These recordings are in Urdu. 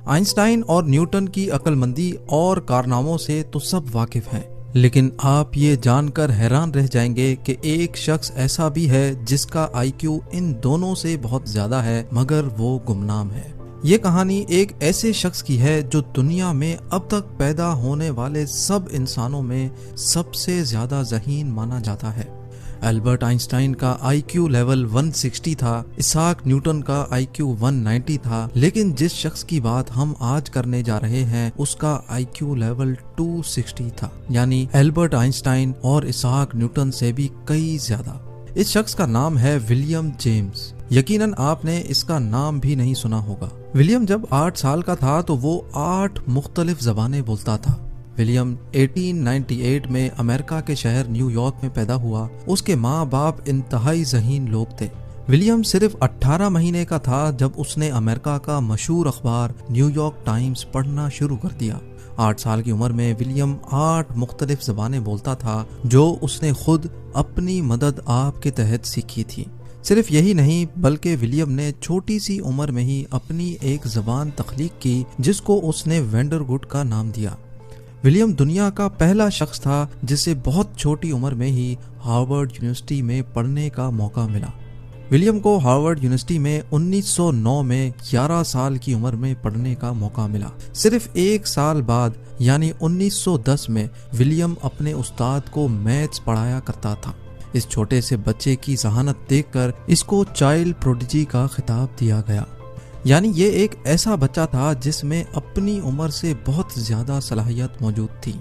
آئنسٹائن اور نیوٹن کی عقل مندی اور کارناموں سے تو سب واقف ہیں، لیکن آپ یہ جان کر حیران رہ جائیں گے کہ ایک شخص ایسا بھی ہے جس کا آئی کیو ان دونوں سے بہت زیادہ ہے مگر وہ گمنام ہے۔ یہ کہانی ایک ایسے شخص کی ہے جو دنیا میں اب تک پیدا ہونے والے سب انسانوں میں سب سے زیادہ ذہین مانا جاتا ہے۔ البرٹ آئنسٹائن کا آئی کیو لیول 160 تھا، اسحاق نیوٹن کا آئی کیو 190 تھا، لیکن جس شخص کی بات ہم آج کرنے جا رہے ہیں اس کا آئی کیو لیول 260 تھا، یعنی البرٹ آئنسٹائن اور اسحاق نیوٹن سے بھی کئی زیادہ۔ اس شخص کا نام ہے ولیم جیمز۔ یقیناً آپ نے اس کا نام بھی نہیں سنا ہوگا۔ ولیم جب 8 سال کا تھا تو وہ 8 مختلف زبانیں بولتا تھا۔ ولیم 1898 میں امریکہ کے شہر نیو یارک میں پیدا ہوا۔ اس کے ماں باپ انتہائی ذہین لوگ تھے۔ ولیم صرف 18 مہینے کا تھا جب اس نے امریکہ کا مشہور اخبار نیو یارک ٹائمز پڑھنا شروع کر دیا۔ 8 سال کی عمر میں ولیم 8 مختلف زبانیں بولتا تھا جو اس نے خود اپنی مدد آپ کے تحت سیکھی تھی۔ صرف یہی نہیں بلکہ ولیم نے چھوٹی سی عمر میں ہی اپنی ایک زبان تخلیق کی جس کو اس نے وینڈرگوڈ کا نام دیا۔ ولیم دنیا کا پہلا شخص تھا جسے بہت چھوٹی عمر میں ہی ہارورڈ یونیورسٹی میں پڑھنے کا موقع ملا۔ ولیم کو ہارورڈ یونیورسٹی میں 1909 میں 11 سال کی عمر میں پڑھنے کا موقع ملا۔ صرف 1 سال بعد یعنی 1910 میں ولیم اپنے استاد کو میتھس پڑھایا کرتا تھا۔ اس چھوٹے سے بچے کی ذہانت دیکھ کر اس کو چائلڈ پروڈیجی کا خطاب دیا گیا، یعنی یہ ایک ایسا بچہ تھا جس میں اپنی عمر سے بہت زیادہ صلاحیت موجود تھی۔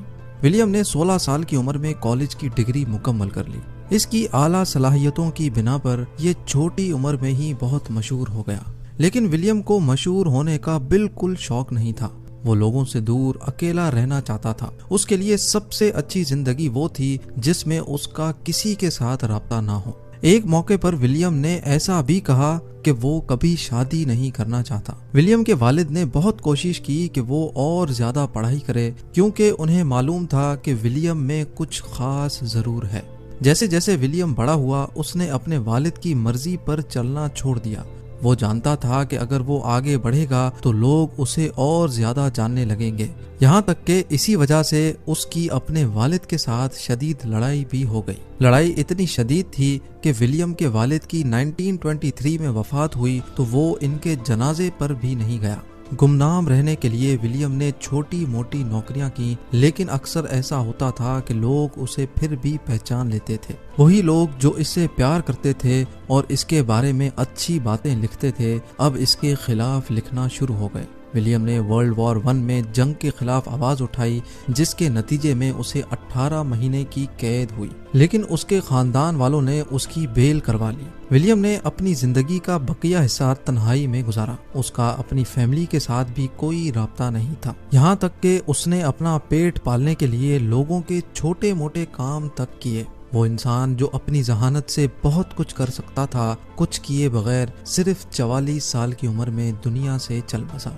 ولیم نے 16 سال کی عمر میں کالج کی ڈگری مکمل کر لی۔ اس کی اعلیٰ صلاحیتوں کی بنا پر یہ چھوٹی عمر میں ہی بہت مشہور ہو گیا، لیکن ولیم کو مشہور ہونے کا بالکل شوق نہیں تھا۔ وہ لوگوں سے دور اکیلا رہنا چاہتا تھا۔ اس کے لیے سب سے اچھی زندگی وہ تھی جس میں اس کا کسی کے ساتھ رابطہ نہ ہو۔ ایک موقع پر ولیم نے ایسا بھی کہا کہ وہ کبھی شادی نہیں کرنا چاہتا۔ ولیم کے والد نے بہت کوشش کی کہ وہ اور زیادہ پڑھائی کرے کیونکہ انہیں معلوم تھا کہ ولیم میں کچھ خاص ضرور ہے۔ جیسے جیسے ولیم بڑا ہوا اس نے اپنے والد کی مرضی پر چلنا چھوڑ دیا۔ وہ جانتا تھا کہ اگر وہ آگے بڑھے گا تو لوگ اسے اور زیادہ جاننے لگیں گے، یہاں تک کہ اسی وجہ سے اس کی اپنے والد کے ساتھ شدید لڑائی بھی ہو گئی۔ لڑائی اتنی شدید تھی کہ ولیم کے والد کی 1923 میں وفات ہوئی تو وہ ان کے جنازے پر بھی نہیں گیا۔ گمنام رہنے کے لیے ولیم نے چھوٹی موٹی نوکریاں کی، لیکن اکثر ایسا ہوتا تھا کہ لوگ اسے پھر بھی پہچان لیتے تھے۔ وہی لوگ جو اس سے پیار کرتے تھے اور اس کے بارے میں اچھی باتیں لکھتے تھے اب اس کے خلاف لکھنا شروع ہو گئے۔ ولیم نے ورلڈ وار 1 میں جنگ کے خلاف آواز اٹھائی جس کے نتیجے میں اسے 18 مہینے کی قید ہوئی، لیکن اس کے خاندان والوں نے اس کی بیل کروا لی۔ ولیم نے اپنی زندگی کا بقیہ حصہ تنہائی میں گزارا۔ اس کا اپنی فیملی کے ساتھ بھی کوئی رابطہ نہیں تھا، یہاں تک کہ اس نے اپنا پیٹ پالنے کے لیے لوگوں کے چھوٹے موٹے کام تک کیے۔ وہ انسان جو اپنی ذہانت سے بہت کچھ کر سکتا تھا، کچھ کیے بغیر صرف 44 سال کی عمر میں دنیا سے چل بسا۔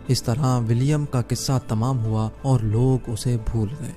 اس طرح ولیم کا قصہ تمام ہوا اور لوگ اسے بھول گئے۔